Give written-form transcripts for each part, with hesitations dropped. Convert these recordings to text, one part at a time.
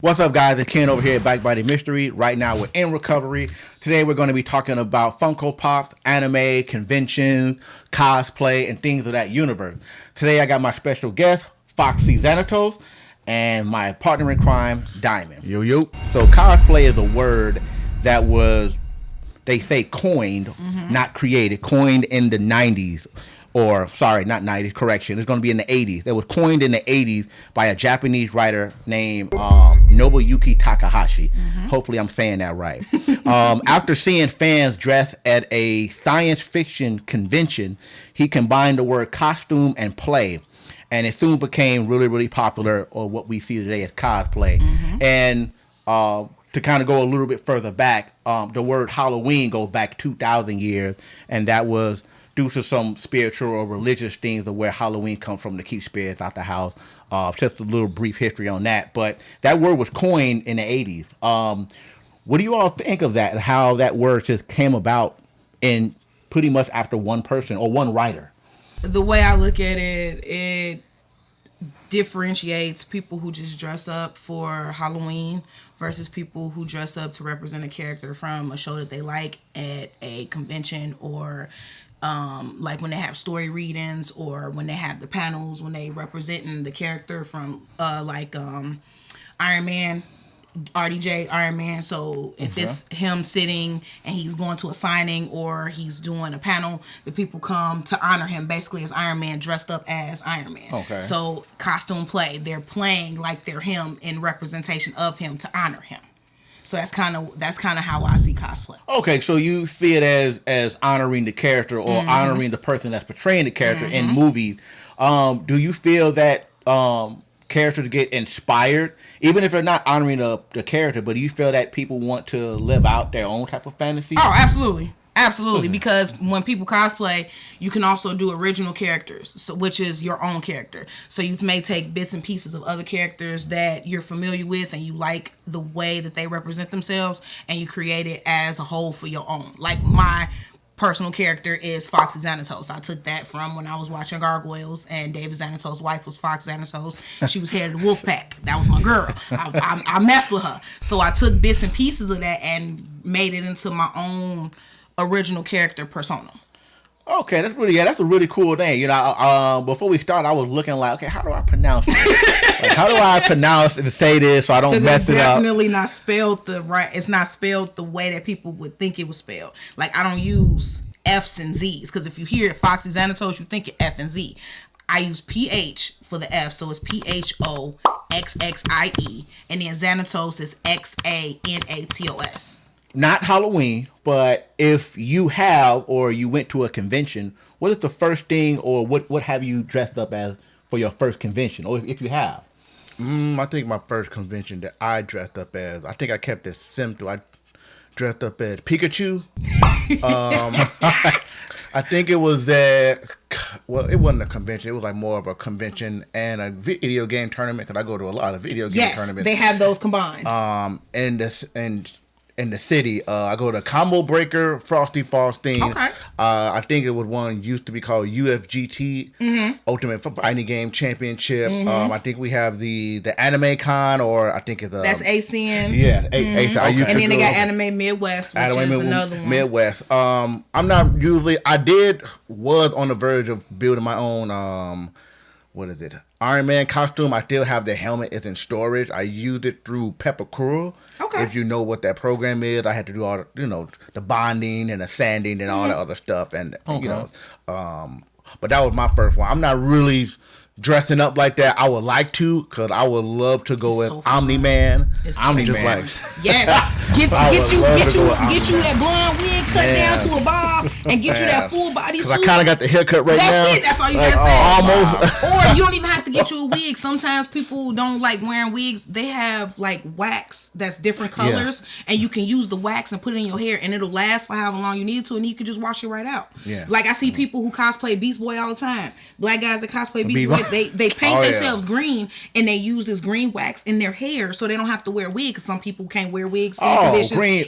What's up, guys? It's Ken over here at Backbodymystery. Right now, we're in recovery. Today, we're going to be talking about Funko Pops, anime, conventions, cosplay, and things of that universe. Today, I got my special guest, Foxy Xanatos, and my partner in crime, Diamond. Yo, yo. So, cosplay is a word that was, they say, coined, not created, coined in the 90s. Or, sorry, not 90s, correction. It's going to be in the 80s. It was coined in the 80s by a Japanese writer named Nobuyuki Takahashi. Hopefully I'm saying that right. After seeing fans dress at a science fiction convention, he combined the word costume and play. And it soon became really, really popular, or what we see today as cosplay. And to kind of go a little bit further back, the word Halloween goes back 2,000 years, and that was due to some spiritual or religious things of where Halloween comes from to keep spirits out the house. Just a little brief history on that. But that word was coined in the 80s. What do you all think of that, and how that word just came about in pretty much after one person or one writer? The way I look at it, it differentiates people who just dress up for Halloween versus people who dress up to represent a character from a show that they like at a convention, or like when they have story readings, or when they have the panels, when they representing the character from Iron Man, RDJ Iron Man. So if it's him sitting and he's going to a signing or he's doing a panel, the people come to honor him basically as Iron Man, dressed up as Iron Man. Okay. So costume play, they're playing like they're him in representation of him to honor him. So that's kind of how I see cosplay. Okay, so you see it as honoring the character, or honoring the person that's portraying the character in movies. Do you feel that characters get inspired, even if they're not honoring the character, but do you feel that people want to live out their own type of fantasy? Oh, absolutely. Absolutely, because when people cosplay, you can also do original characters, so, which is your own character. So you may take bits and pieces of other characters that you're familiar with and you like the way that they represent themselves, and you create it as a whole for your own. Like my personal character is Foxy Xanatos. I took that from when I was watching Gargoyles, and David Xanatos' wife was Fox Xanatos. She was head of the wolf pack. That was my girl. I messed with her. So I took bits and pieces of that and made it into my own original character persona. Okay, that's a really cool thing. You know, before we start, I was looking like, okay, how do I pronounce it? Like, how do I pronounce and say this so I don't mess it up? It's definitely not spelled it's not spelled the way that people would think it was spelled. Like, I don't use F's and Z's, because if you hear Foxy Xanatos, you think it F and Z. I use PH for the F, so it's PHOXXIE, and then Xanatos is XANATOS. Not Halloween, but if you have, or you went to a convention, what is the first thing, or what have you dressed up as for your first convention, or if you have? I think my first convention that I dressed up as, I think I kept it simple. I dressed up as Pikachu. I think it was it wasn't a convention. It was like more of a convention and a video game tournament, because I go to a lot of video game tournaments. Yes, they have those combined. In the city, I go to Combo Breaker, Frosty Faustine. Okay. I think it was one used to be called UFGT, Ultimate Fighting Game Championship. I think we have the Anime Con, or I think it's that's ACN. Yeah, and then they got Anime Midwest, which is another one. Midwest. I'm not usually. Was on the verge of building my own. What is it? Iron Man costume. I still have the helmet. It's in storage. I used it through Peppercurl. Okay. If you know what that program is, I had to do all the bonding and the sanding and all that other stuff, and but that was my first one. I'm not really dressing up like that. I would like to, because I would love to go as Omni-Man. Omni-Man. Yes. Get you that blonde wig cut down to a bob, and get you that full body suit. I kind of got the haircut now. That's it. That's all you gotta say. Almost. Or you don't even have to get you a wig. Sometimes people don't like wearing wigs. They have like wax that's different colors, and you can use the wax and put it in your hair, and it'll last for however long you need to, and you can just wash it right out. Yeah. Like I see people who cosplay Beast Boy all the time. Black guys that cosplay Beast Boy, they paint themselves green, and they use this green wax in their hair so they don't have to wear a wig, because some people can't wear wigs. Green.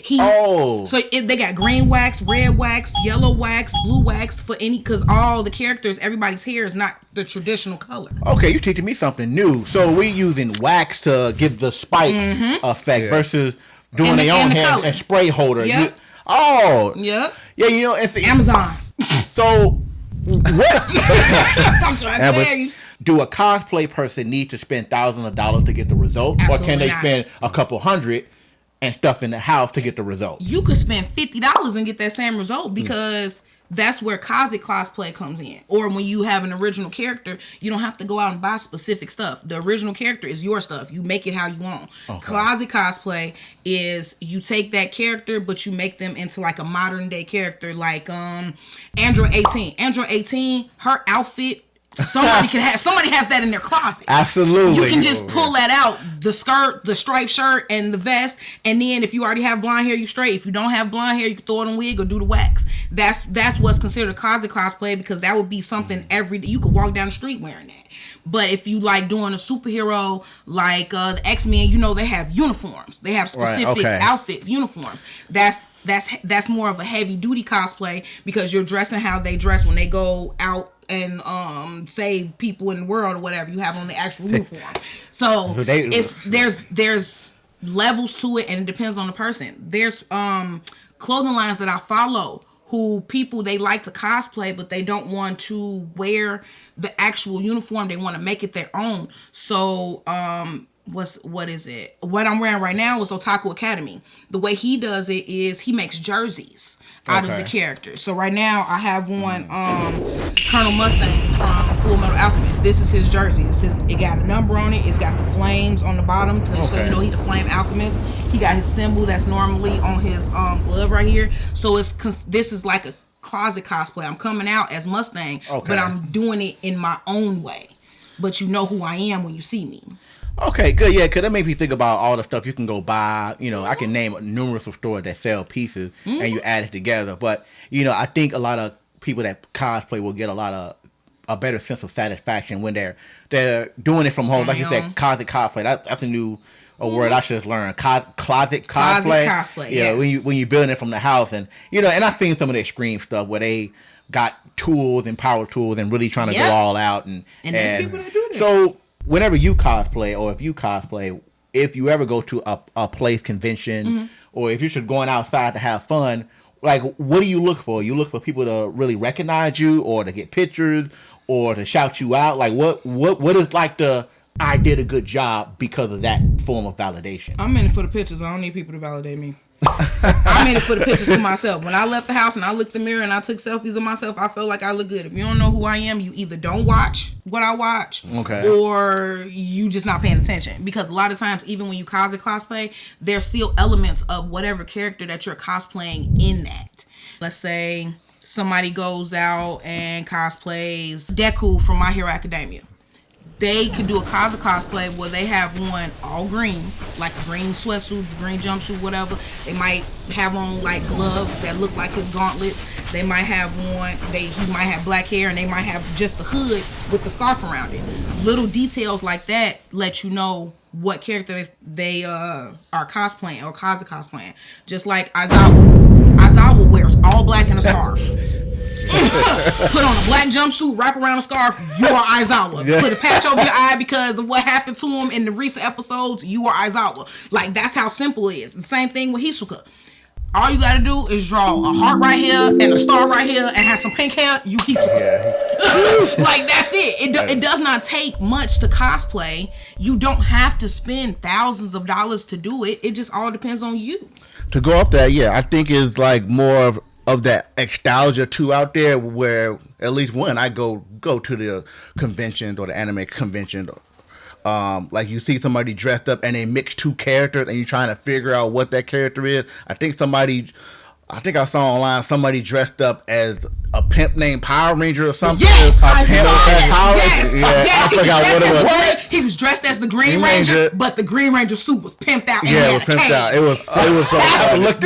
So they got green wax, red wax, yellow wax, blue wax for any, because all the characters, everybody's hair is not the traditional color. Okay, you're teaching me something new. So we using wax to give the spike effect versus doing their own hair and spray holder. Yep. Yeah, you know, it's Amazon. So what? I'm trying to tell you. Do a cosplay person need to spend thousands of dollars to get the result, Absolutely or can they not. spend a couple hundred and stuff in the house to get the result? You could spend $50 and get that same result because that's where cosplay comes in. Or when you have an original character, you don't have to go out and buy specific stuff. The original character is your stuff. You make it how you want. Okay. Cosplay is you take that character, but you make them into like a modern day character, like Android 18. Android 18, her outfit. Somebody has that in their closet. Absolutely. You can just pull that out, the skirt, the striped shirt, and the vest, and then if you already have blonde hair, you straight. If you don't have blonde hair, you can throw it on a wig or do the wax. That's what's considered cosplay because that would be something every day. You could walk down the street wearing that. But if you like doing a superhero like the X-Men, you know they have uniforms. They have specific outfits, uniforms. That's more of a heavy duty cosplay because you're dressing how they dress when they go out and save people in the world or whatever. You have on the actual uniform. So there's levels to it, and it depends on the person. There's clothing lines that I follow who people, they like to cosplay, but they don't want to wear the actual uniform. They want to make it their own. So what is it? What I'm wearing right now is Otaku Academy. The way he does it is he makes jerseys out of the characters. So right now I have one Colonel Mustang from Full Metal Alchemist. This is his jersey. It got a number on it. It's got the flames on the bottom so you know he's a flame alchemist. He got his symbol that's normally on his glove right here. So this is like a closet cosplay. I'm coming out as Mustang, but I'm doing it in my own way. But you know who I am when you see me. Okay, good. Yeah, because that makes me think about all the stuff you can go buy. You know, I can name numerous of stores that sell pieces and you add it together. But, you know, I think a lot of people that cosplay will get a better sense of satisfaction when they're doing it from home. Like you said, closet cosplay. That's a new word I should learn. Closet cosplay. Closet cosplay, yeah, yes. when you're building it from the house. And, you know, and I've seen some of the extreme stuff where they got tools and power tools and really trying to go all out. And there's people that do that. So whenever you cosplay, or if you cosplay, if you ever go to a place convention, or if you're just going outside to have fun, like what do you look for? You look for people to really recognize you, or to get pictures, or to shout you out. Like what is like the I did a good job because of that form of validation? I'm in it for the pictures. I don't need people to validate me. I'm in it for the pictures for myself. When I left the house and I looked in the mirror and I took selfies of myself, I felt like I look good. If you don't know who I am, you either don't watch what I watch, or you just not paying attention. Because a lot of times, even when you cosplay, there's still elements of whatever character that you're cosplaying in that. Let's say somebody goes out and cosplays Deku from My Hero Academia. They could do a cosplay where they have one all green, like a green sweatsuit, green jumpsuit, whatever. They might have on like gloves that look like his gauntlets. They might have one, he might have black hair, and they might have just the hood with the scarf around it. Little details like that let you know what character they are cosplaying or cosplaying. Just like Aizawa wears all black and a scarf. Put on a black jumpsuit, wrap around a scarf, you are Aizawa. Put a patch over your eye because of what happened to him in the recent episodes, you are Aizawa. Like, that's how simple it is. The same thing with Hisoka. All you gotta do is draw a heart right here and a star right here and have some pink hair, you Hisoka. Like, that's it. It does not take much to cosplay. You don't have to spend thousands of dollars to do it. It just all depends on you. To go off that, I think it's like more of that nostalgia too out there, where at least when I go to the conventions or the anime conventions, like you see somebody dressed up and they mix two characters and you're trying to figure out what that character is. I think I saw online somebody dressed up as a pimp named Power Ranger or something. Yes, I saw that. Yes. I forgot what it was. He was dressed as the Green Ranger, but the Green Ranger suit was pimped out. And it was pimped out. It was.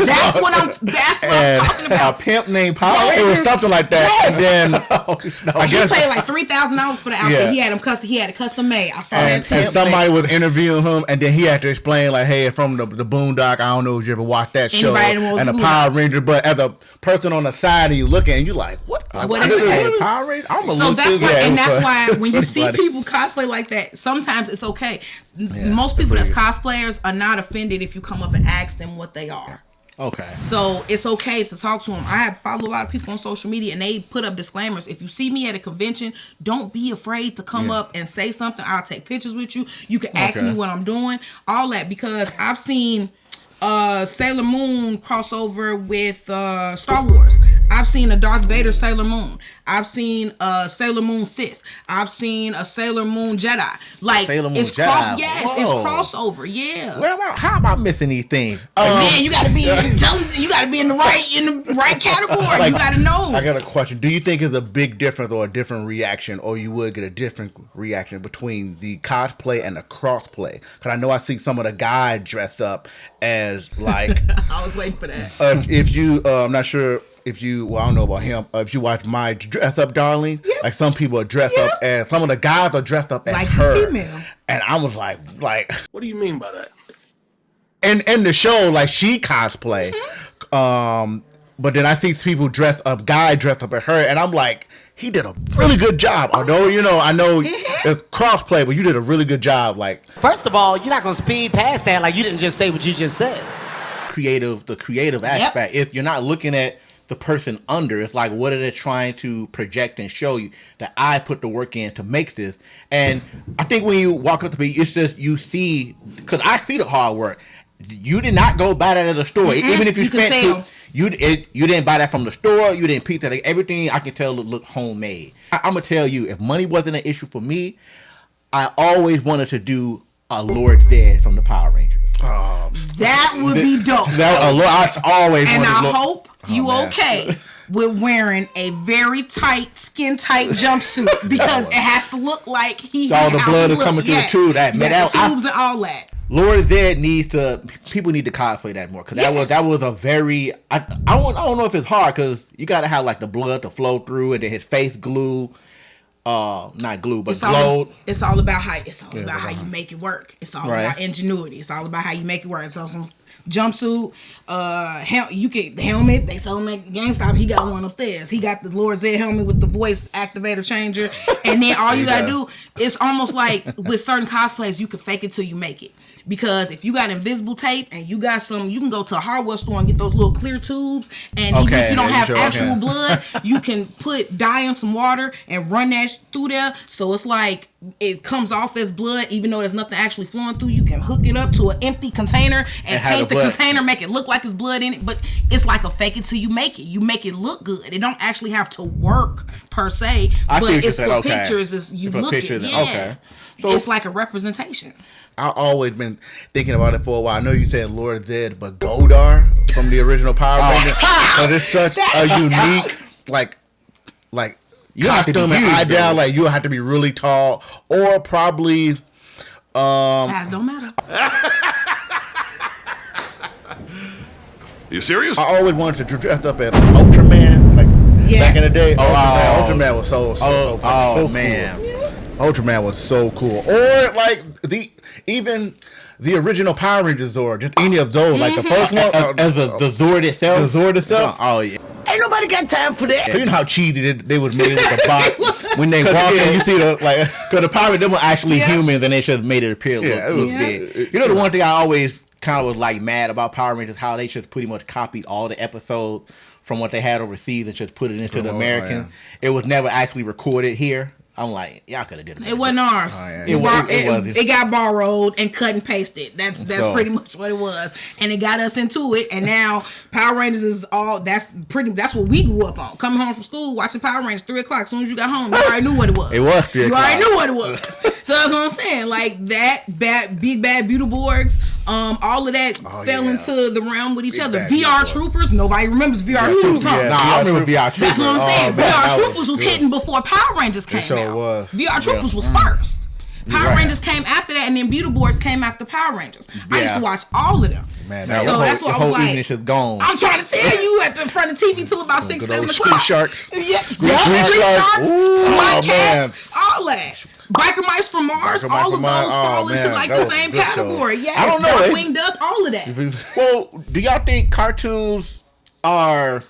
That's what I'm talking about. A pimp named Power Ranger. It was something like that. Yes. And then I guess he paid like $3,000 for the outfit. Yeah. He had it custom made. I saw that too. And somebody was interviewing him, and then he had to explain like, "Hey, from the Boondock. I don't know if you ever watched that show." And the Power Ranger, but as a person on the side, and you looking, and you like, like, what? What is it? Power Rangers? I'm So that's why, and that's why when you see people cosplay like that, sometimes it's okay. Most people that's cosplayers are not offended if you come up and ask them what they are. Okay. So it's okay to talk to them. I have followed a lot of people on social media and they put up disclaimers. If you see me at a convention, don't be afraid to come up and say something. I'll take pictures with you. You can ask me what I'm doing. All that, because I've seen Sailor Moon crossover with Star Wars. I've seen a Darth Vader Sailor Moon. I've seen a Sailor Moon Sith. I've seen a Sailor Moon Jedi. Like, Sailor Moon it's Jedi. it's crossover. Yeah. Well, how am I missing these things? Man, you gotta be you gotta be in the right category. Like, you gotta know. I got a question. Do you think it's a big difference or a different reaction, or you would get a different reaction between the cosplay and the crossplay? Because I know I see some of the guys dress up as like. I was waiting for that. If you, I'm not sure. If you, well, I don't know about him. If you watch My Dress Up Darling, like some people are dressed up as, some of the guys are dressed up as like her. Female. And I was like, what do you mean by that? And in the show, like she cosplay, but then I see people guy dressed up as her, and I'm like, he did a really good job. Although, I know it's crossplay, but you did a really good job. Like, first of all, you're not gonna speed past that. Like, you didn't just say what you just said. The creative aspect. If you're not looking at the person under, it's like, what are they trying to project and show you? That I put the work in to make this. And I think when you walk up to me, it's just you see, because I see the hard work. You did not go buy that at the store. Even if you spent you didn't buy that from the store. You didn't pick that. Everything I can tell looked homemade. I'm gonna tell you, if money wasn't an issue for me, I always wanted to do a Lord Zed from the Power Rangers. That would be dope. I always and wanted I to look, hope you okay with wearing a very tight, skin tight jumpsuit, because it has to look like all the blood is coming through the tube. The tubes and all that. Lord Zed people need to cosplay that more, because that was a very I don't know if it's hard, because you gotta have like the blood to flow through, and then his face glue. Not glue, but glowed. It's all about how you make it work. It's all about ingenuity. It's all about how you make it work. So some jumpsuit, you get the helmet. They sell him at GameStop. He got one upstairs. He got the Lord Zed helmet with the voice activator changer. And then all you gotta do, it's almost like with certain cosplays, you can fake it till you make it. Because if you got invisible tape and you got you can go to a hardware store and get those little clear tubes. And even if you don't have actual blood, you can put dye in some water and run that through there. So it's like it comes off as blood, even though there's nothing actually flowing through. You can hook it up to an empty container and paint the container, make it look like there's blood in it. But it's like a fake it till you make it. You make it look good. It don't actually have to work per se, but it's for pictures. You look at it. Yeah. So it's like a representation. I've always been thinking about it for a while. I know you said Lord Zed, but Godar from the original Power Rangers. But it's such a unique, like you costume and eye down. Like you have to be really tall, or probably size don't matter. You serious? I always wanted to dress up as Ultraman, back in the day. Ultraman was so cool. Man. Ultraman was so cool. Or like even the original Power Rangers Zord, just any of those, like the first one, as the Zord itself. The Zord itself. Oh yeah. Ain't nobody got time for that. You know how cheesy they was made with the box when they walk in. You see because the Power Rangers were actually humans, and they should have made it appear look big. You know, the one thing I always kind of was like mad about Power Rangers, how they should pretty much copied all the episodes from what they had overseas and just put it into the Americans. It was never actually recorded here. I'm like, y'all could have did it. It wasn't ours. It got borrowed and cut and pasted. That's pretty much what it was, and it got us into it. And now Power Rangers is all. That's what we grew up on. Coming home from school, watching Power Rangers 3 o'clock. As soon as you got home, you already knew what it was. It was 3 o'clock. You already knew what it was. So that's what I'm saying. Like that, Big Bad Beetleborgs. All of that fell into the realm with each other. VR Troopers. Nobody remembers VR Troopers. I remember VR Troopers. That's what I'm saying. VR Troopers was hitting before Power Rangers came out. Was. VR Troopers was first. Power Rangers came after that, and then Beetleborgs came after Power Rangers. I used to watch all of them. Man, so that's why I was like, is gone. I'm trying to tell you at the front of the TV till about 6, 7 o'clock. Street Sharks. Street Sharks, SWAT Cats, all that. Biker Mice from Mars, all of those fall into like the same category. Yes, I don't know. Winged Duck, all of that. Well, do y'all think cartoons are...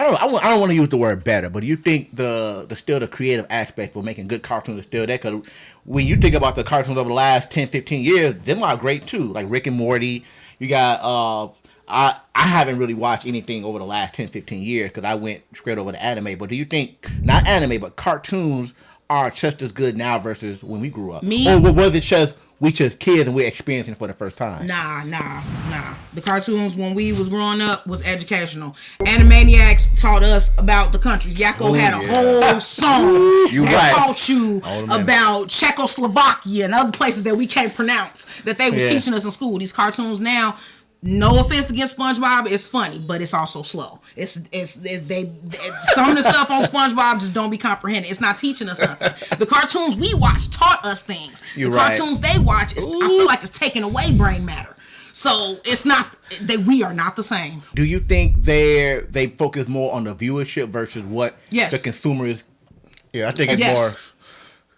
I don't want to use the word better, but do you think the creative aspect for making good cartoons is still there? Because when you think about the cartoons over the last 10, 15 years, them are great too. Like Rick and Morty. You got I haven't really watched anything over the last 10, 15 years because I went straight over to anime. But do you think not anime but cartoons are just as good now versus when we grew up? Or was it just we just kids and we're experiencing it for the first time? Nah. The cartoons when we was growing up was educational. Animaniacs taught us about the countries. Yakko had a whole song that taught you about Czechoslovakia and other places that we can't pronounce that they was teaching us in school. These cartoons now, no offense against SpongeBob, it's funny, but it's also slow. It's some of the stuff on SpongeBob just don't be comprehended. It's not teaching us nothing. The cartoons we watch taught us things. Cartoons they watch, I feel like it's taking away brain matter. So it's not we are not the same. Do you think they focus more on the viewership versus what the consumer is? Yeah, I think it's more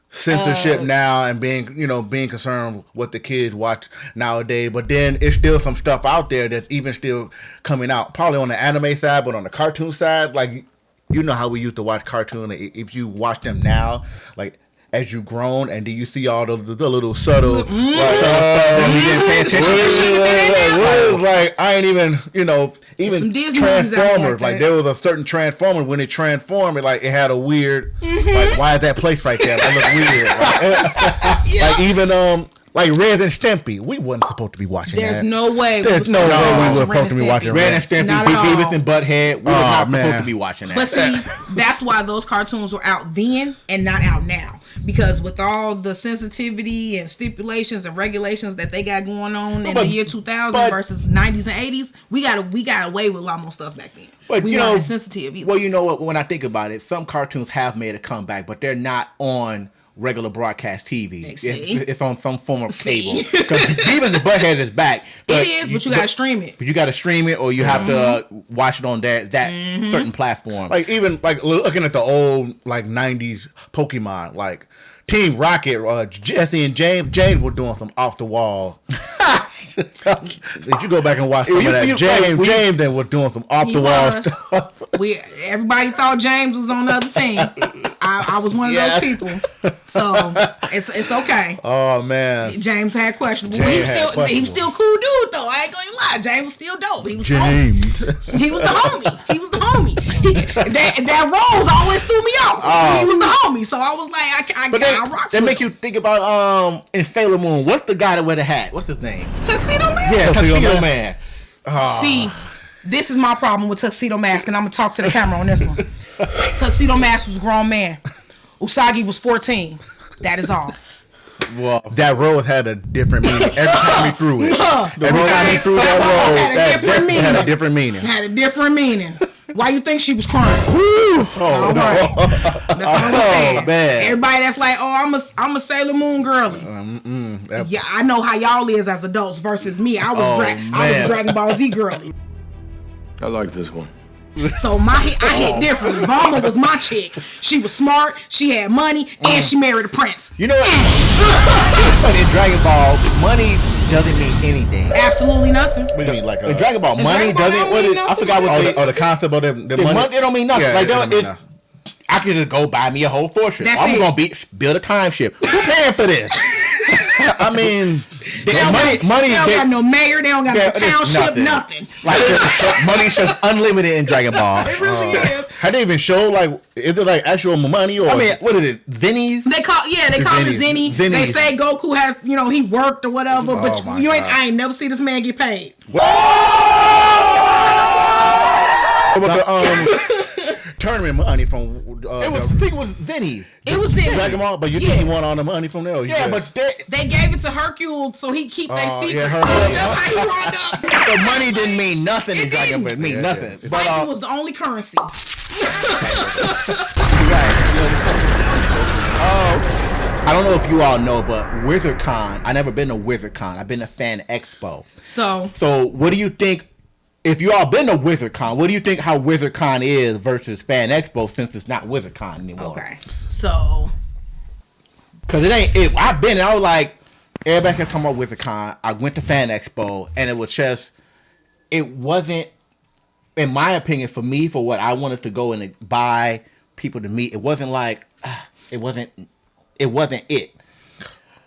censorship now and being concerned with what the kids watch nowadays. But then it's still some stuff out there that's even still coming out. Probably on the anime side, but on the cartoon side, like you know how we used to watch cartoons. If you watch them now, like as you grown, and do you see all the little subtle stuff that we didn't pay attention to? Like I ain't even even Transformers. Like there was a certain Transformer when it transformed, it had a weird like why is that place right there? That look weird. Like even like Red and Stimpy, we wasn't supposed to be watching that. There's no way. There's no way we were supposed to be watching Red and Stimpy, Beavis and Butthead. We were not supposed to be watching that. But see, that's why those cartoons were out then and not out now. Because with all the sensitivity and stipulations and regulations that they got going on in the year 2000 versus 90s and 80s, we got away with a lot more stuff back then. But we weren't as sensitive either. Well, you know what? When I think about it, some cartoons have made a comeback, but they're not on regular broadcast TV. It's on some form of cable. Because even the Butthead is back. It is, but you got to stream it. But you got to stream it, or you have to watch it on that certain platform. Like even like looking at the old like 90s Pokemon, like Team Rocket, Jesse and James were doing some off the wall. If you go back and watch some of that, James then was doing some off the wall stuff. Everybody thought James was on the other team. I was one of those people, so it's okay. Oh man, James had questions. He was still cool dude though. I ain't gonna lie, James was still dope. He was James. He was the homie. That Rose always threw me off. He was the homie, so I was like, I rock. That make you think about in Sailor Moon. What's the guy that wear the hat? What's his name? Tuxedo Man. Yeah, Tuxedo Man. See, this is my problem with Tuxedo Mask, and I'm gonna talk to the camera on this one. Tuxedo Mask was a grown man. Usagi was 14. That is all. Well, that road had a different meaning every time he threw it. Every time he threw that road, had a different meaning. Had a different meaning. Why you think she was crying? That's all I'm saying. Man. Everybody that's like, I'm a Sailor Moon girly. Yeah, I know how y'all is as adults versus me. I was Dragon Ball Z girly. I like this one. So I hit differently. Bulma was my chick. She was smart, she had money, and she married a prince. You know what? But in Dragon Ball, money doesn't mean anything. Absolutely nothing. What do you mean, like in Dragon Ball, money doesn't. I forgot what the concept of the money. It don't mean nothing. Yeah, I could just go buy me a whole fortune. I'm gonna build a time ship. Who paying for this? I mean, they don't got no mayor. They don't got no township. Nothing. Like money's just unlimited in Dragon Ball. It really is. How they even show is it like actual money or? I mean, what is it? Zennies? They call it Zenny. They say Goku has he worked or whatever, but I ain't never see this man get paid. Tournament money from I think it was Zenny. It was Zenny. Dragon Ball, but you think he won all the money from there? Yeah, but they gave it to Hercule so he keep their secret. Yeah, that's how he wound up. The money didn't mean nothing in Dragon Ball. It mean nothing. Yeah. Fighting was the only currency. I don't know if you all know, but WizardCon. I never been to WizardCon. I've been to Fan Expo. So what do you think? If you all been to WizardCon, what do you think how WizardCon is versus Fan Expo since it's not WizardCon anymore? Okay, so because it ain't. I've been. And I was like, everybody can talk about WizardCon. I went to Fan Expo, and it was just. It wasn't in my opinion, for me, for what I wanted to go and buy people to meet, it wasn't like it wasn't it.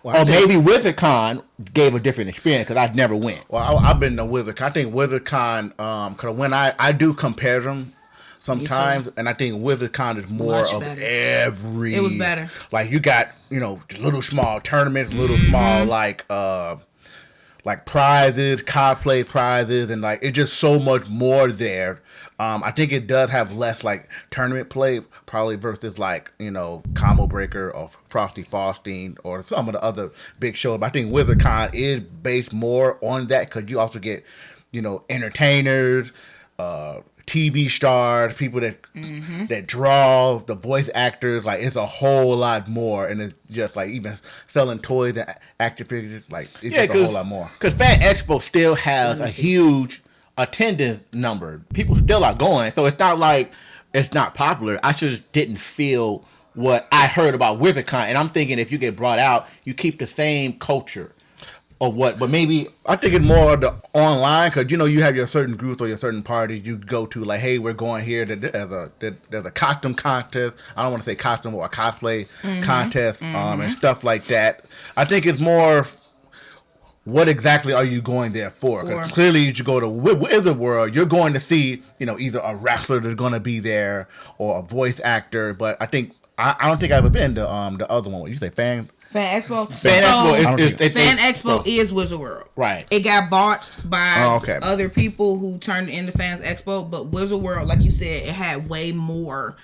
Well, or maybe WizardCon gave a different experience because I've never went. Well, I've been to WizardCon. I think WizardCon, because when I do compare them sometimes, and I think WizardCon is more Much of better. every. It was better. Like you got little small tournaments, little small like prizes, cosplay prizes, and like it's just so much more there. I think it does have less like tournament play, probably versus like Combo Breaker or Frosty Faustine or some of the other big shows. But I think WizardCon is based more on that because you also get entertainers, TV stars, people that draw, the voice actors. Like it's a whole lot more, and it's just like even selling toys and action figures. Like it's just a whole lot more. Because Fan Expo still has a huge attendance number. People still are going, so it's not like it's not popular. I just didn't feel what I heard about WizardCon, and I'm thinking if you get brought out, you keep the same culture. Or what? But maybe I think it's more of the online because you have your certain groups or your certain parties you go to. Like, hey, we're going here. There's a costume contest. I don't want to say costume or a cosplay contest and stuff like that. I think it's more. What exactly are you going there for? Because clearly, you go to Wizard World, you're going to see either a wrestler that's going to be there or a voice actor. But I think I don't think I've ever been to the other one. What you say, Fan Expo. Fan Expo is Wizard World. Right. It got bought by other people who turned it into Fan Expo, but Wizard World, like you said, it had way more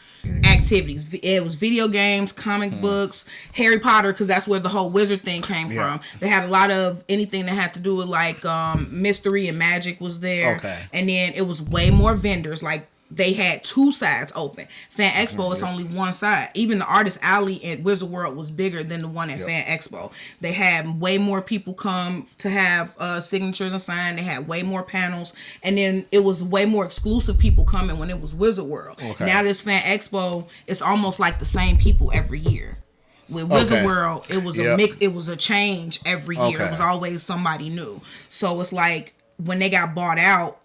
activities. It was video games, comic books, Harry Potter, because that's where the whole wizard thing came from. They had a lot of anything that had to do with like mystery and magic was there. Okay. And then it was way more vendors. Like they had two sides open. Fan Expo is only one side. Even the Artist Alley at Wizard World was bigger than the one at Fan Expo. They had way more people come to have signatures and sign. They had way more panels. And then it was way more exclusive people coming when it was Wizard World. Okay. Now this Fan Expo, it's almost like the same people every year. With Wizard World, it was a mix. It was a change every year. It was always somebody new. So it's like when they got bought out,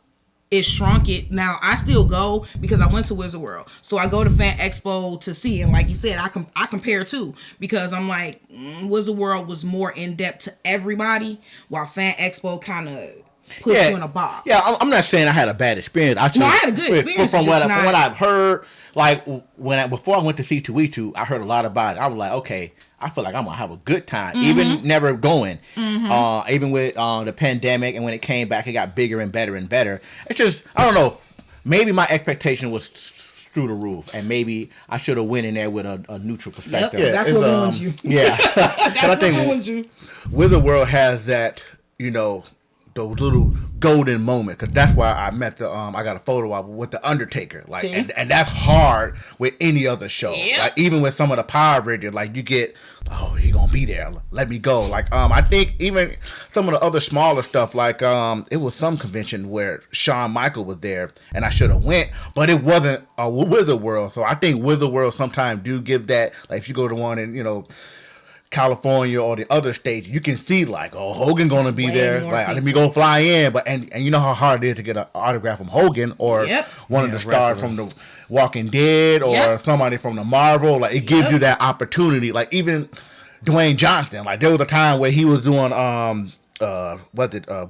it shrunk it. Now I still go because I went to Wizard World, so I go to Fan Expo to see. And like you said, I compare too because I'm like Wizard World was more in depth to everybody, while Fan Expo kind of puts you in a box. Yeah, I'm not saying I had a bad experience. I had a good experience. From what I've heard, like before I went to C2E2, I heard a lot about it. I was like, okay, I feel like I'm gonna have a good time, even never going. Even with the pandemic, and when it came back, it got bigger and better and better. It's just I don't know. Maybe my expectation was through the roof, and maybe I should have went in there with a neutral perspective. Yep, that's what ruins you. Yeah, that's what ruins you. Wizard World has that, those little golden moments, because that's why I met I got a photo of with the Undertaker, like, and that's hard with any other show. Like even with some of the Power Rangers, like you get, he gonna be there, let me go. Like I think even some of the other smaller stuff, like it was some convention where Shawn Michaels was there, and I should have went, but it wasn't a Wizard World. So I think Wizard World sometimes do give that, like if you go to one and California or the other states, you can see like, Hogan gonna be there. Like, let me go fly in. But and you know how hard it is to get an autograph from Hogan or one of the stars from the Walking Dead or somebody from the Marvel. Like it gives you that opportunity. Like even Dwayne Johnson. Like there was a time where he was doing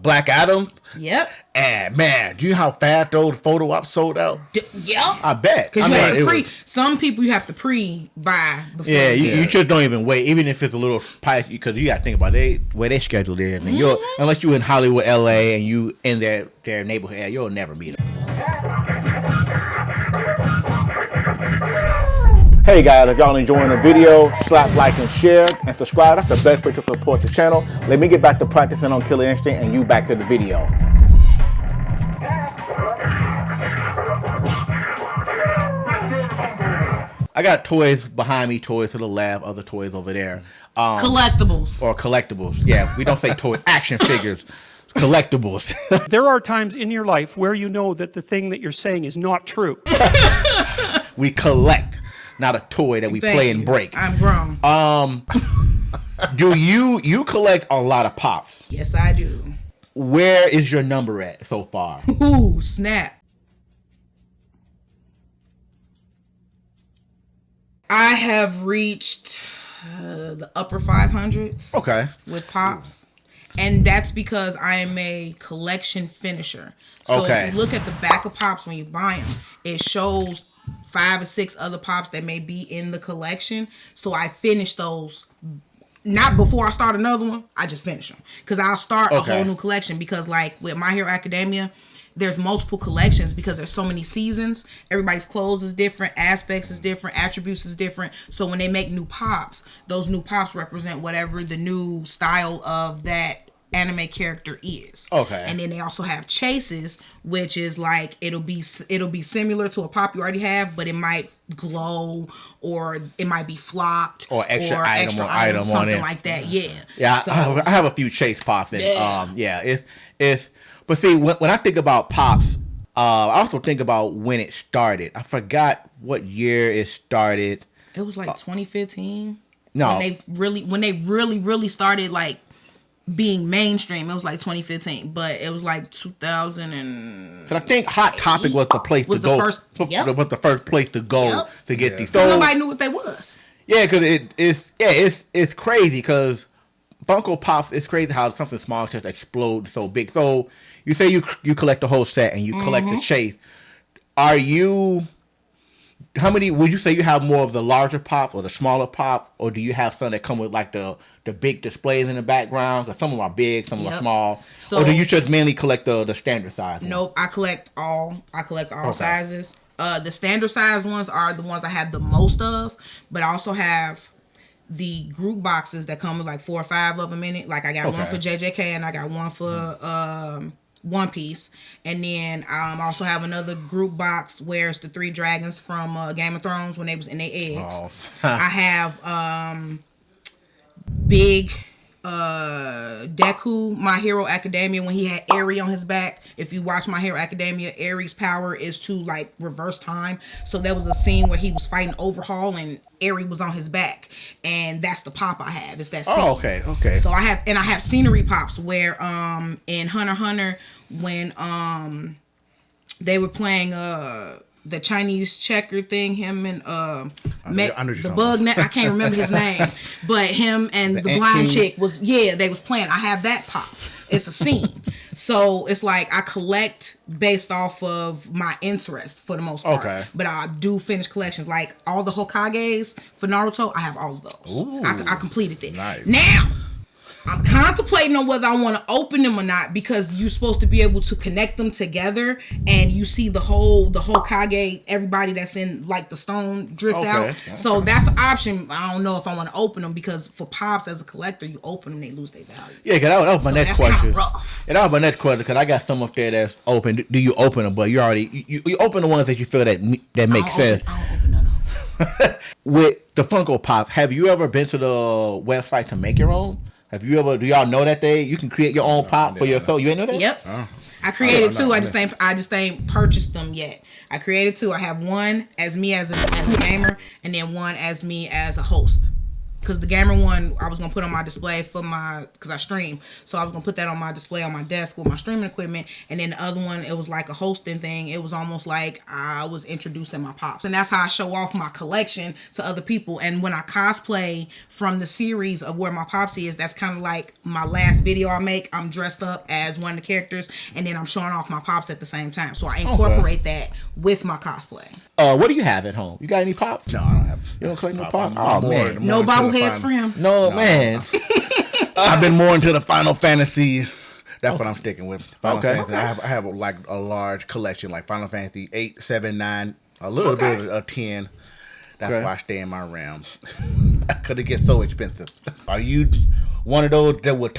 Black Adam. Yep. And man, do you know how fast those photo ops sold out? I bet. Because some people you have to pre-buy before. Yeah, you just don't even wait, even if it's a little pricey, because you got to think about where they schedule is. And unless you're in Hollywood, LA, and you in their neighborhood, you'll never meet them. Hey guys, if y'all enjoying the video, slap like and share and subscribe. That's the best way to support the channel. Let me get back to practicing on Killer Instinct and you back to the video. I got toys behind me, toys to the left, other toys over there. Collectibles. Yeah, we don't say toys, action figures. Collectibles. There are times in your life where you know that the thing that you're saying is not true. We collect, not a toy that we play and break. I'm grown. Do you collect a lot of pops? Yes, I do. Where is your number at so far? Ooh, snap. I have reached the upper 500s. Okay. With Pops. And that's because I am a collection finisher. So if you look at the back of Pops when you buy them, it shows 5 or 6 other Pops that may be in the collection. So I finish those. Not before I start another one. I just finish them. Because I'll start a whole new collection. Because like with My Hero Academia, there's multiple collections because there's so many seasons. Everybody's clothes is different, aspects is different, attributes is different. So when they make new Pops, those new Pops represent whatever the new style of that anime character is. Okay. And then they also have chases, which is like it'll be similar to a Pop you already have, but it might glow or it might be flopped or extra item something on it. Like that. Yeah. Yeah. So, I have a few chase pops and it's but see when I think about Pops, I also think about when it started. I forgot what year it started. It was like 2015. No. When they really started like being mainstream, it was like 2015, but it was like 2000 and. Cause I think Hot Topic was the place to go. Was the first place to go to get these. So nobody knew what they was. Yeah, cause it's crazy because Funko Pops. It's crazy how something small just explodes so big. So you say you collect the whole set and you collect the chase. Are you? How many would you say you have more of the larger Pops or the smaller Pops, or do you have some that come with like the big displays in the background? Because some of them are big, some of them are small. So, or do you just mainly collect the standard size? Nope, I collect all. Sizes. The standard size ones are the ones I have the most of, but I also have the group boxes that come with like 4 or 5 of them in it. Like I got one for JJK and I got one for One Piece, and then I also have another group box where it's the 3 dragons from Game of Thrones when they was in their eggs. I have big Deku, My Hero Academia, when he had Eri on his back. If you watch My Hero Academia, Eri's power is to like reverse time. So there was a scene where he was fighting Overhaul and Eri was on his back, and that's the Pop I have. It's that scene. Oh, okay. So I have scenery Pops where in Hunter x Hunter when they were playing the Chinese checker thing, him and the bug net, I can't remember his name, but him and the blind chick they was playing. I have that Pop. It's a scene. So it's like I collect based off of my interests for the most part. Okay. But I do finish collections. Like all the Hokages for Naruto, I have all of those. Ooh, I completed it. Nice. Now, I'm contemplating on whether I want to open them or not, because you're supposed to be able to connect them together, and you see the whole Kage, everybody that's in like the stone drift out. So that's an option. I don't know if I want to open them, because for Pops as a collector, you open them, they lose their value. Yeah, because that was my next question. And that was my next question, because I got some up there that's open. Do you open them? But you already you open the ones that you feel that make sense. I don't open none of them. With the Funko Pops, have you ever been to the website to make your own? Have you ever? Do y'all know that you can create your own Pop for yourself? You ain't know that? Yep. I created 2. I just ain't purchased them yet. I created 2. I have one as me as a gamer, and then one as me as a host. Because the gamer one I was gonna put on my display because I stream, so I was gonna put that on my display on my desk with my streaming equipment. And then the other one, it was like a hosting thing. It was almost like I was introducing my Pops, and that's how I show off my collection to other people. And when I cosplay from the series of where my Pops is, that's kind of like my last video I make. I'm dressed up as one of the characters, and then I'm showing off my Pops at the same time. So I incorporate that with my cosplay. What do you have at home? You got any Pops? No, I don't have. You don't collect no Pops? Oh man, no bobbleheads for him. No man. I've been more into the Final Fantasy. That's what I'm sticking with. Final Fantasy. I have like a large collection, like Final Fantasy 8, 7, 9, a little bit of 10. That's why I stay in my realm. Because it gets so expensive. Are you one of those that would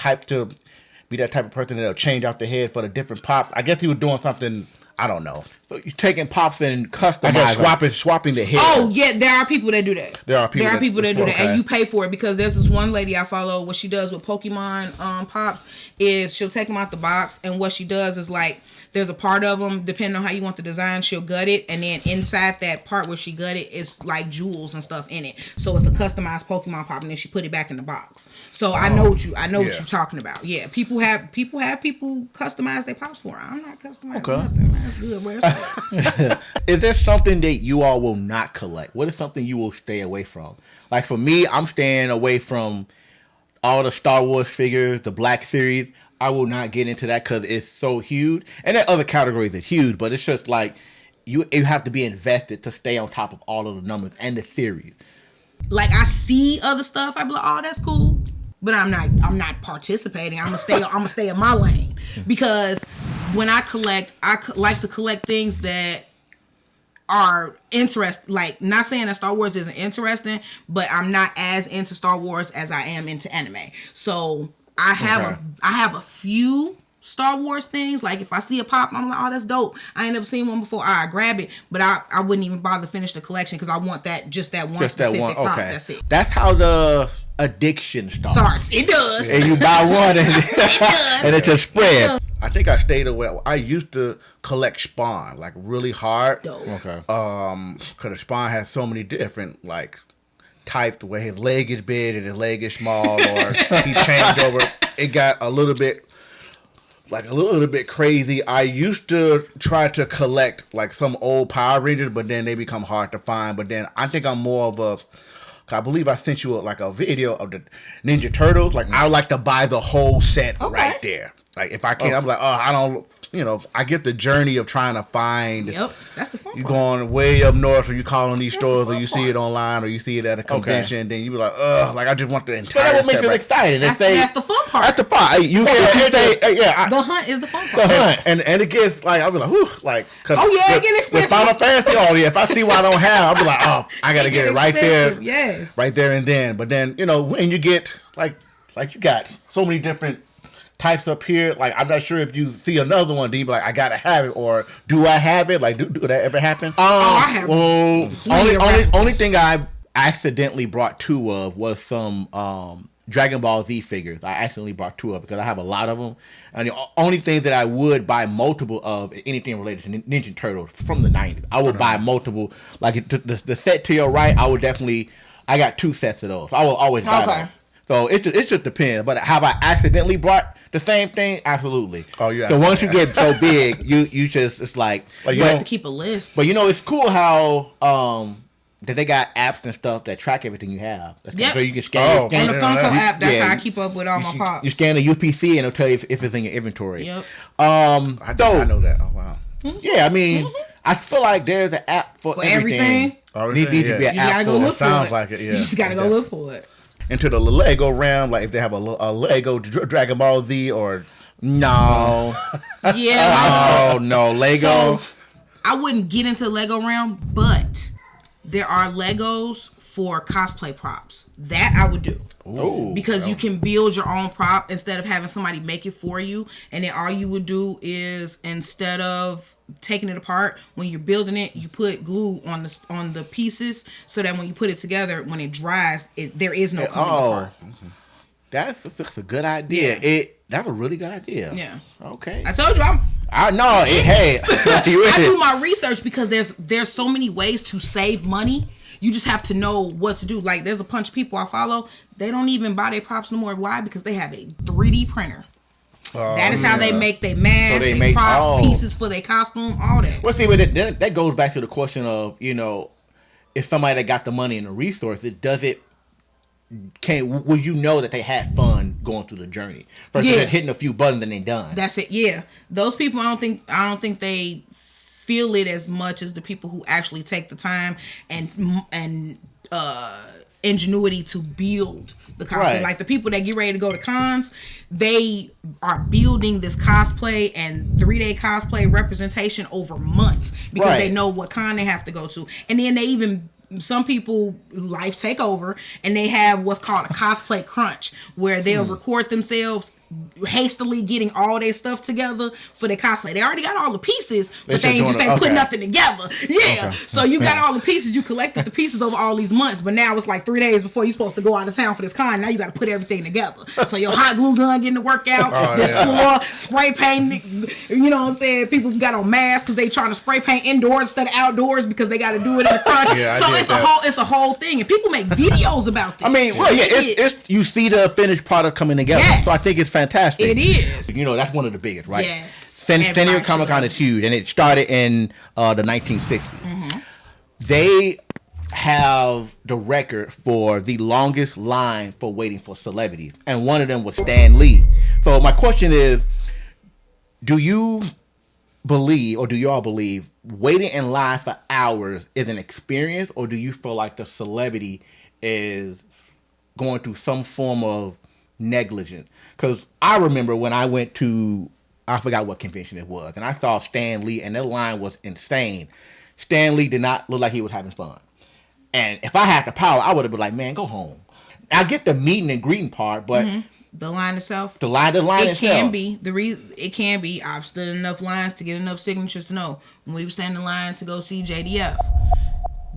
be that type of person that'll change out the head for the different Pops? I guess he was doing something, I don't know. So you're taking Pops and customizing, swapping the head. Oh yeah, there are people that do that. There are people that do that, and you pay for it, because there's this one lady I follow. What she does with Pokemon Pops is she'll take them out the box, and what she does is like there's a part of them, depending on how you want the design, she'll gut it, and then inside that part where she gut it, it's like jewels and stuff in it. So it's a customized Pokemon Pop, and then she put it back in the box. So I know what you're talking about. Yeah, people have people customize their Pops for her. I'm not customizing nothing, man. That's good. Where's that? Is there something that you all will not collect? What is something you will stay away from? Like for me, I'm staying away from all the Star Wars figures, the Black Series. I will not get into that because it's so huge. And there are other categories that are huge, but it's just like you have to be invested to stay on top of all of the numbers and the theories. Like I see other stuff, I be like, oh, that's cool. But I'm not participating. I'm gonna stay in my lane. Because when I collect, like to collect things that are interesting. Like, not saying that Star Wars isn't interesting, but I'm not as into Star Wars as I am into anime. So I have a few Star Wars things. Like if I see a pop, I'm like, oh, that's dope. I ain't never seen one before. I grab it, but I wouldn't even bother finish the collection because I want that one specific pop. That's it. That's how the addiction starts. It does. And you buy one and it just spreads. I think I stayed away. I used to collect Spawn like really hard. Dope. Okay. Because Spawn has so many different like types, where his leg is big and his leg is small, or he changed over. It got a little bit crazy. I used to try to collect like some old Power Rangers, but then they become hard to find. But then I think I'm more of a. I believe I sent you like a video of the Ninja Turtles. Like I would like to buy the whole set right there. Like if I can't, I'm like, I don't. I get the journey of trying to find. Yep, that's the fun part. You going way up north, or you calling these stores, or you see it online, or you see it at a convention, and then you be like, like I just want the entire. But that what makes it exciting. That's the fun part. That's the fun. The hunt is the fun part. The hunt, and it gets like I'll be like, whew, like, cause it get expensive. With Final Fantasy, if I see what I don't have, I'll be like, I gotta get it right there, yes, right there and then. But then when you get like you got so many different types up here, like I'm not sure if you see another one, then you be like, I gotta have it, or do I have it? Like, do that ever happen? I have. Well, only thing I accidentally brought two of was some Dragon Ball Z figures. I accidentally brought two of because I have a lot of them, and the only thing that I would buy multiple of anything related to Ninja Turtles from the 90s. I would buy multiple. Like the set to your right, I got two sets of those. I will always buy them. So it just depends. But have I accidentally brought the same thing? Absolutely. Oh yeah. So once you get so big, you just it's like you have to keep a list. But it's cool how that they got apps and stuff that track everything you have. Yep. So you can scan. On the Funko app, that's how I keep up with all my pops. You scan the UPC and it'll tell you if it's in your inventory. Yep. I know that. Oh wow. Yeah, I mean, I feel like there's an app for everything. Needs to be an app. You gotta go look for it. Sounds like it. Yeah. You just gotta go look for it. Into the Lego realm, like if they have a Lego Dragon Ball Z or no, yeah, no Lego. So, I wouldn't get into Lego realm, but there are Legos for cosplay props that I would do. Ooh, because you can build your own prop instead of having somebody make it for you, and then all you would do is, instead of taking it apart, when you're building it, you put glue on the pieces so that when you put it together, when it dries, there is no coming apart. That's a good idea. Yeah. That's a really good idea. Yeah. Okay. I told you I know. Hey, I do my research because there's so many ways to save money. You just have to know what to do. Like, there's a bunch of people I follow. They don't even buy their props no more. Why? Because they have a 3D printer. That is how they make their masks, So their props, pieces for their costume, all that. Well, see, but that goes back to the question of, if somebody that got the money and the resources, will you know that they had fun going through the journey versus just hitting a few buttons and they done? That's it. Yeah, those people, I don't think they feel it as much as the people who actually take the time and ingenuity to build the cosplay. Right. Like the people that get ready to go to cons, they are building this cosplay and 3-day cosplay representation over months because they know what con they have to go to, and then they even. Some people life take over and they have what's called a cosplay crunch, where they'll record themselves hastily getting all their stuff together for their cosplay. They already got all the pieces, but they ain't putting nothing together. Yeah. Okay. So you got all the pieces, you collected the pieces over all these months, but now it's like 3 days before you're supposed to go out of town for this con. Now you got to put everything together. So your hot glue gun getting to work out, this floor, spray paint, you know what I'm saying? People got on masks because they trying to spray paint indoors instead of outdoors because they got to do it in the crunch. It's a whole thing, and people make videos about this. I mean, it's you see the finished product coming together. Yes. So I think it's fantastic. It is. That's one of the biggest, right? Yes. San Diego Comic Con is huge, and it started in the 1960s. They have the record for the longest line for waiting for celebrities, and one of them was Stan Lee. So my question is, do you believe, or do y'all believe, waiting in line for hours is an experience, or do you feel like the celebrity is going through some form of negligence? Because I remember when I went to, I forgot what convention it was, and I saw Stan Lee, and that line was insane. Stan Lee did not look like he was having fun. And if I had the power, I would have been like, man, go home. I get the meeting and greeting part, but the line itself, the line itself. It can be. I've stood in enough lines to get enough signatures to know when we were standing in line to go see JDF,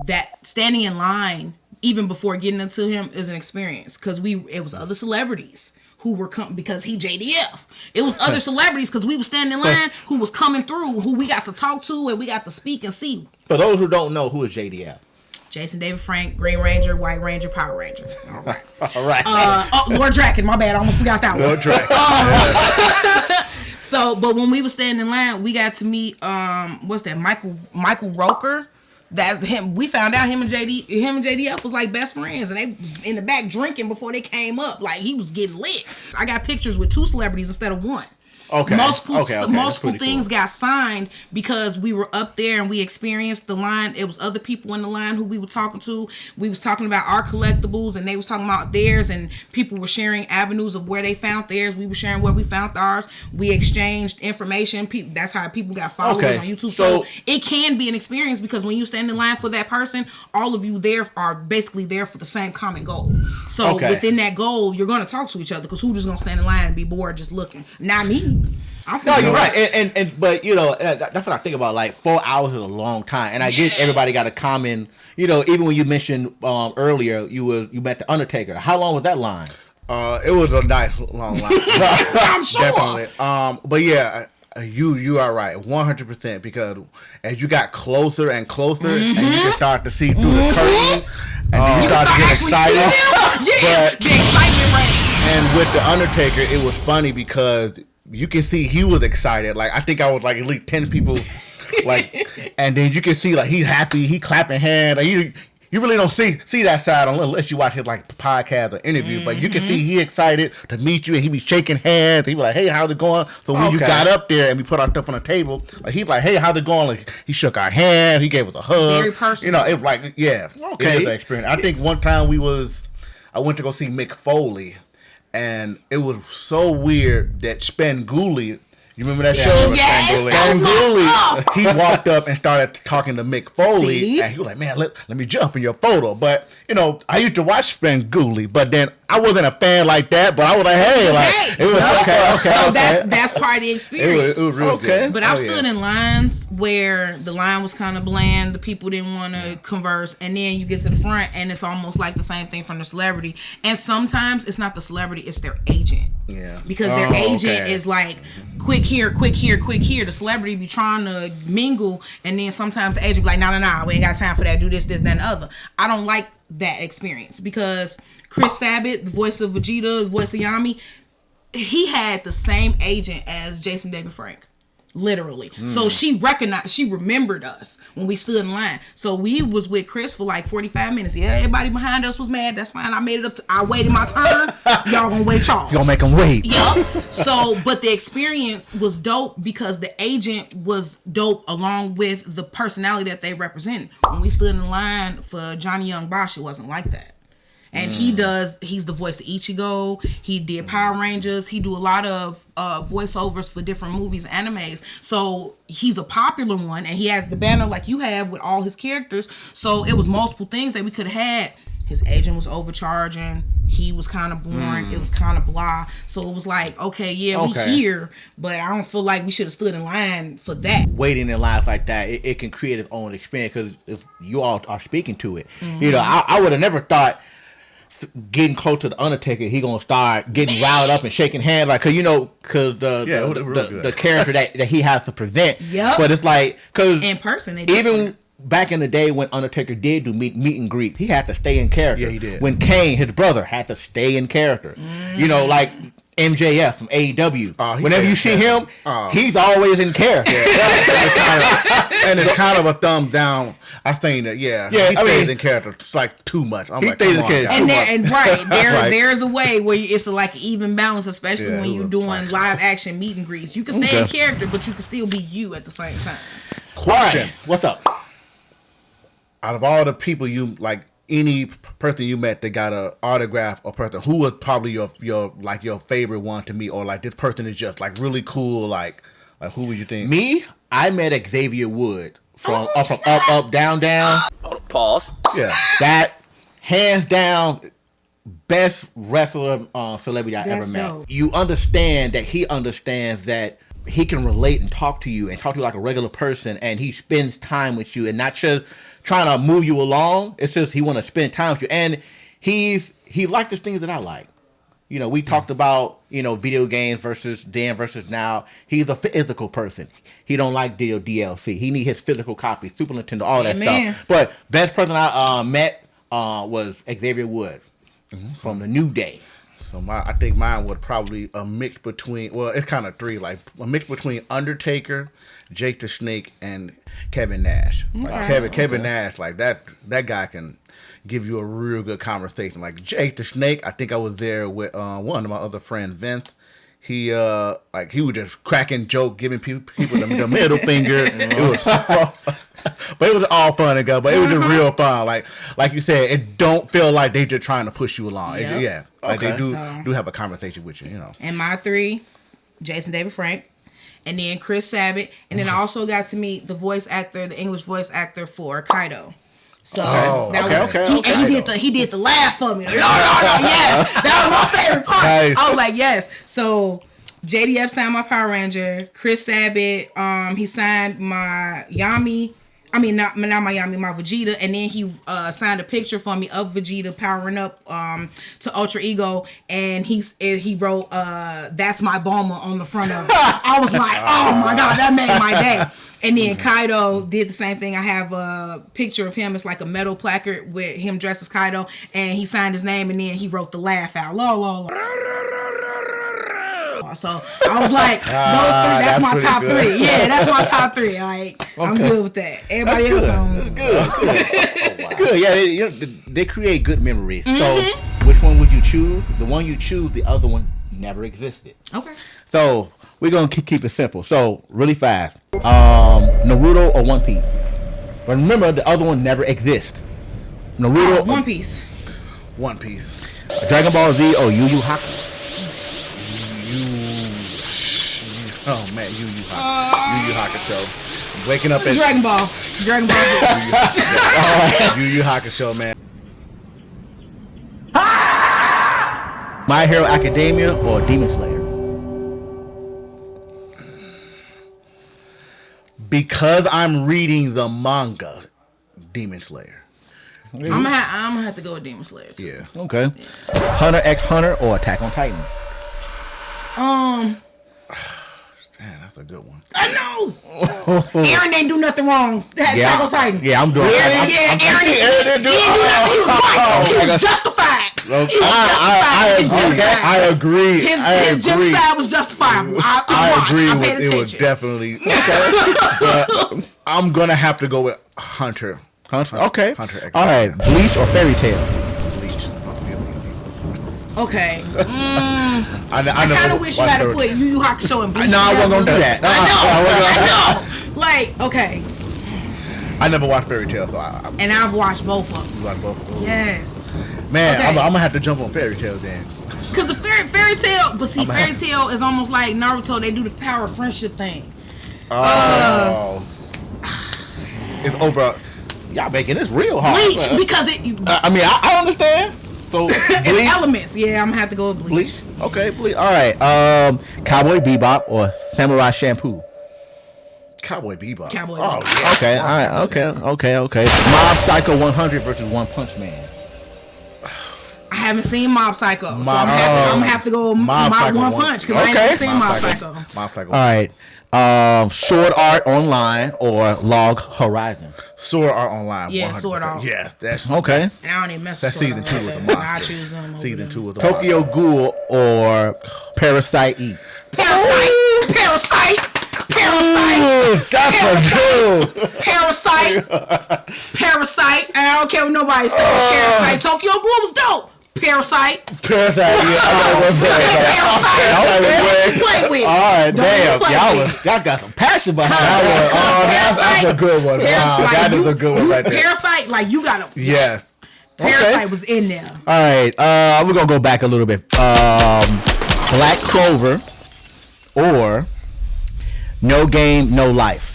that standing in line even before getting into him is an experience, because it was other celebrities who were coming because he JDF. It was other celebrities because we were standing in line who was coming through, who we got to talk to and we got to speak and see. For those who don't know, who is JDF? Jason David Frank, Green Ranger, White Ranger, Power Ranger. All right. All right. Lord Draken, my bad. I almost forgot that one. Lord Draken. So, but when we were standing in line, we got to meet, what's that, Michael Roker. That's him. We found out him and JDF was like best friends, and they was in the back drinking before they came up. Like, he was getting lit. I got pictures with 2 celebrities instead of 1. Okay. Multiple things got signed because we were up there and we experienced the line. It was other people in the line who we were talking to. We was talking about our collectibles and they was talking about theirs, and people were sharing avenues of where they found theirs. We were sharing where we found ours. We exchanged information. That's how people got followers on YouTube. So it can be an experience, because when you stand in line for that person, all of you there are basically there for the same common goal. So within that goal, you're going to talk to each other, because who just going to stand in line and be bored just looking? Not me. No, you're right, and but you know, that's what I think about. Like 4 hours is a long time, and I get everybody got a common. You know, even when you mentioned earlier, you met the Undertaker. How long was that line? It was a nice long line. I'm sure. Definitely. But yeah, you are right, 100%. Because as you got closer and closer, and you can start to see through the curtain, and you start to get excited. But the excitement reigns. And with the Undertaker, it was funny because you can see he was excited. Like, I think I was like at least 10 people, like, and then you can see like he's happy, he clapping hands. Like, you really don't see that side unless you watch his like podcast or interview. But you can see he excited to meet you, and he be shaking hands. He be like, "Hey, how's it going?" So when you got up there and we put our stuff on the table, like he's like, "Hey, how's it going?" Like, he shook our hand, he gave us a hug. Very personal. You know, it was like, it was an experience. I think one time I went to go see Mick Foley. And it was so weird that Spenguli, you remember that show? Yes, Spenguli, he walked up and started talking to Mick Foley, and he was like, "Man, let me jump in your photo." But you know, I used to watch Spenguli, but then I wasn't a fan like that. But I was like, "Hey, it was okay." So that's part of the experience. It was real good. But I've stood in lines where the line was kind of bland, the people didn't want to converse, and then you get to the front and it's almost like the same thing from the celebrity. And sometimes it's not the celebrity, it's their agent. Yeah. Because their agent is like, quick here, quick here, quick here. The celebrity be trying to mingle, and then sometimes the agent be like, nah, we ain't got time for that. Do this, that, and the other. I don't like that experience, because Chris Sabat, the voice of Vegeta, the voice of Yami, he had the same agent as Jason David Frank. Literally. So she remembered us when we stood in line. So we was with Chris for like 45 minutes. Yeah, everybody behind us was mad. That's fine. I waited my turn. Y'all gonna wait y'all. Y'all make them wait. Yup. So, but the experience was dope because the agent was dope along with the personality that they represented. When we stood in line for Johnny Young Bosch, it wasn't like that. And he's the voice of Ichigo. He did Power Rangers. He do a lot of voiceovers for different movies and animes. So he's a popular one, and he has the banner like you have with all his characters. So it was multiple things that we could have had. His agent was overcharging. He was kind of boring. It was kind of blah. So it was like, we here, but I don't feel like we should have stood in line for that. Waiting in lines like that, it can create its own experience, because if you all are speaking to it, you know, I would have never thought getting close to the Undertaker, he gonna start getting riled up and shaking hands, like, cause the character that he has to present. Yep. But it's like, cause in person, even back in the day when Undertaker did do meet and greet, he had to stay in character. Yeah, he did. When Kane, his brother, had to stay in character. You know, like MJF from AEW. He's Whenever you see him, fantastic. he's always in character. And it's kind of a thumb down. I think that he stays in character. It's like too much. I'm He like, stays come in on, character. guys. And there's a way where it's like an even balance, especially Yeah, when it you're was doing fine. live action meet and greets. You can stay in Okay. character, but you can still be you at the same time. Question. What's up? Out of all the people you like, any person you met that got a autograph or person, who was probably your favorite one to meet, or like this person is just like really cool, like who would you think? Me, I met Xavier Wood from up, down. Pause. Yeah. That hands down best wrestler celebrity I That's ever met. dope. You understand that he understands that he can relate and talk to you and talk to you like a regular person, and he spends time with you and not just trying to move you along. It's just he want to spend time with you, and he likes the things that I like. You know, we talked about, you know, video games versus then versus now. He's a physical person. He don't like DLC. He need his physical copy, Super Nintendo, all that Amen. stuff. But best person I met was Xavier Wood from the New Day. So I think mine would probably a mix between, well, it's kind of three, like a mix between Undertaker, Jake the Snake, and Kevin Nash. Like Kevin Nash, like that guy can give you a real good conversation. Like Jake the Snake, I think I was there with one of my other friends, Vince. He was just cracking joke, giving people the middle finger. It was but it was all fun and good. But it was just real fun. Like you said, it don't feel like they just trying to push you along. Yep. Like they do So- have a conversation with you. You know. And my three, Jason David Frank, and then Chris Sabat, and then I also got to meet the English voice actor for Kaido. So he did the laugh for me. No, yes, that was my favorite part. Nice. I was like, yes. So JDF signed my Power Ranger. Chris Sabat, he signed my Yami. I mean, not my Yami, my Vegeta, and then he signed a picture for me of Vegeta powering up to Ultra Ego, and he wrote "That's my Bulma" on the front of it. I was like, oh my god, that made my day. And then Kaido did the same thing. I have a picture of him. It's like a metal placard with him dressed as Kaido, and he signed his name, and then he wrote the laugh out. So I was like, those three, that's my top good. three. Yeah, that's my top three. Like, I'm good with that. Everybody else on Good. Yeah, they create good memories. So which one would you choose? The one you choose, the other one never existed. Okay. So we're gonna keep it simple. So really fast. Naruto or One Piece? But remember, the other one never exists. Naruto, One Piece. One Piece. Dragon Ball Z, or Yu Yu Hakusho. Oh man, Yu Yu Hakusho. Waking up at Dragon Ball Z. Yu Yu Hakusho, man. My Hero Academia or Demon Slayer? Because I'm reading the manga, Demon Slayer. I'm gonna have to go with Demon Slayer too. Yeah. Okay. Hunter x Hunter or Attack on Titan? Man, that's a good one. I know. Aaron didn't do nothing wrong. Attack on Titan. Yeah, I'm doing it. Aaron didn't do nothing. He was right. He was justified. I agree. His genocide was justifiable. I agree paid with it. Was attention. definitely. But I'm gonna have to go with Hunter. Okay. Hunter x All right. Bleach or Fairy Tail? Bleach. Okay. I kind of wish you had to put Yu Yu Hakusho and Bleach. No, I wasn't gonna do that. I know. Like, okay. I never watched Fairy Tail, so And I've watched both of them. you watch both of them. Yes. Man, Okay. I'm gonna have to jump on Fairy Tail then. Because the fairy tale, but see, fairy tale is almost like Naruto. They do the power of friendship thing. Oh. It's over. Y'all making this real hard. Bleach, because I understand. So it's Bleach. elements. Yeah, I'm gonna have to go with Bleach. Bleach. Okay, Bleach. All right. Cowboy Bebop or Samurai Shampoo? Cowboy Bebop. Cowboy Oh, Bebop. yeah. Okay. All right. Okay. Mob Psycho 100 versus One Punch Man. I haven't seen Mob Psycho, so Mob- I'm gonna have to go with Mob my Psycho One one. Punch because I ain't Okay. never seen Mob Psycho. Mob Psycho. All right. Sword Art Online or Log Horizon. Sword Art Online. Yeah, 100%. Sword Art. Yeah, that's Okay. And I don't even mess with That's Sword season Art 2 like of that. the I monster. choose them over Season them. 2 of the Tokyo Ghoul or Parasite Eve. Parasite. I don't care what nobody says. Parasite. Tokyo Ghoul was dope. Parasite. Parasite, yeah. Parasite. Play with it. All right, Don't damn. play with it. Y'all got some passion behind That's Parasite. a good one. Wow, Like, that is a good one right there. Parasite, like you gotta. Yes. Parasite was in there. All right, we're gonna go back a little bit. Black Clover or No Game, No Life.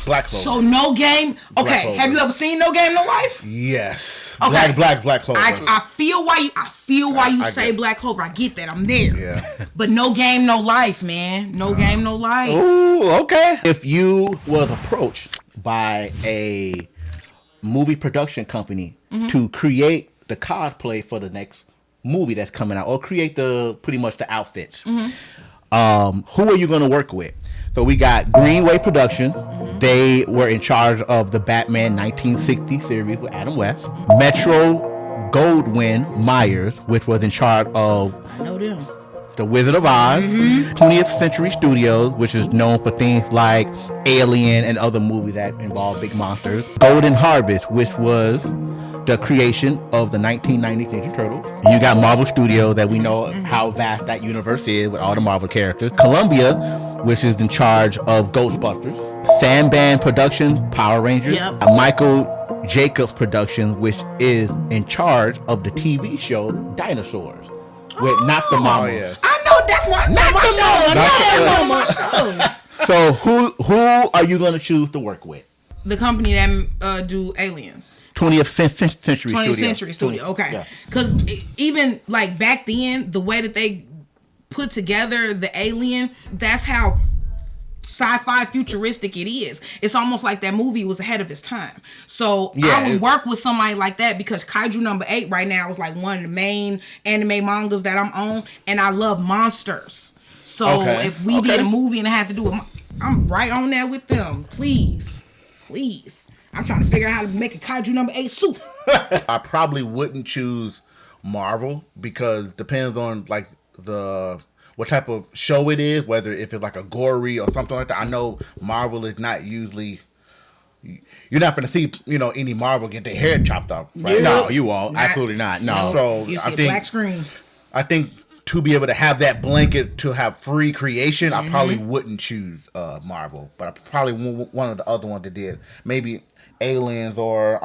Black Clover. So No Game. Okay, Clover. have you ever seen No Game, No Life? Yes. Okay. Black Clover. I feel why you I say get it. Black Clover. I get that. I'm there. Yeah. But No Game, No Life, man. No Game, No Life. Ooh, okay. If you was approached by a movie production company to create the cosplay for the next movie that's coming out, or create pretty much the outfits, who are you going to work with? So we got Greenway Production. They were in charge of the Batman 1960 series with Adam West. Metro Goldwyn Myers, which was in charge of I know them. The Wizard of Oz. 20th Century Studios, which is known for things like Alien and other movies that involve big monsters. Golden Harvest, which was the creation of the 1990 Ninja Turtles. You got Marvel Studios, that we know how vast that universe is with all the Marvel characters. Columbia, which is in charge of Ghostbusters. Sandband Productions, Power Rangers. Yep. Michael Jacobs Productions, which is in charge of the TV show Dinosaurs with Not the Mama. Oh, yeah. I know that's my show. So who are you going to choose to work with? The company that do Aliens. 20th Century 20th Studio. Century Studio. Okay. Yeah. Because even like back then, the way that they put together the alien, that's how sci-fi futuristic it is. It's almost like that movie was ahead of its time. So I would work with somebody like that, because Kaiju number 8 right now is like one of the main anime mangas that I'm on, and I love monsters. So if we did a movie and I had to do it, I'm right on there with them. Please. I'm trying to figure out how to make a Kaiju number 8 suit. I probably wouldn't choose Marvel, because depends on like what type of show it is, whether if it's like a gory or something like that. I know Marvel is not usually. You're not going to see, any Marvel get their head chopped off, right? No, you won't. Absolutely not. No. So You see I a think black screen. I think to be able to have that blanket to have free creation, I probably wouldn't choose Marvel, but I probably one of the other ones that did, maybe Aliens, or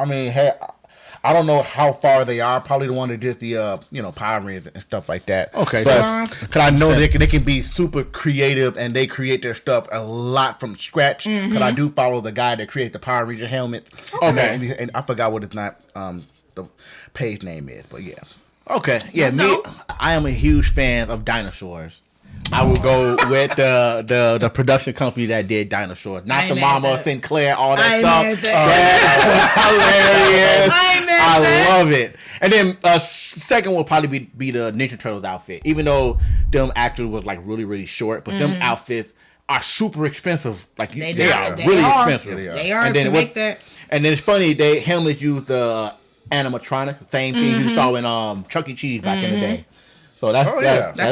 I don't know how far they are. Probably the one that did the Power Rangers and stuff like that. Okay, because I know they can be super creative, and they create their stuff a lot from scratch. Because I do follow the guy that created the Power Ranger helmets. Okay, and I forgot what the page name is, but yeah. Okay, yeah, I am a huge fan of dinosaurs. I will go with the production company that did Dinosaurs. Not the Mama, Sinclair, all that stuff. That's hilarious. I love it. And then second will probably be the Ninja Turtles outfit. Even though them actors was like really, really short, but them outfits are super expensive. Like they are really expensive. They are and then to make that. And then it's funny, they helmets use the animatronic, the same thing you saw in Chuck E. Cheese back in the day. So that's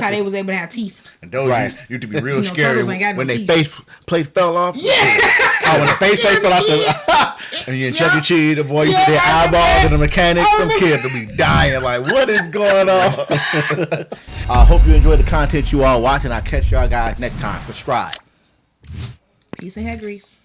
how they was able to have teeth. And those used to be real scary when they teeth. plate fell off. Yeah. When the face plate fell off, and you in Chuck E. Cheese, the boy used to their eyeballs and the mechanics. Some kids would be dying like, what is going on? I hope you enjoyed the content you all watching. I'll catch y'all guys next time. Subscribe. Peace and hair grease.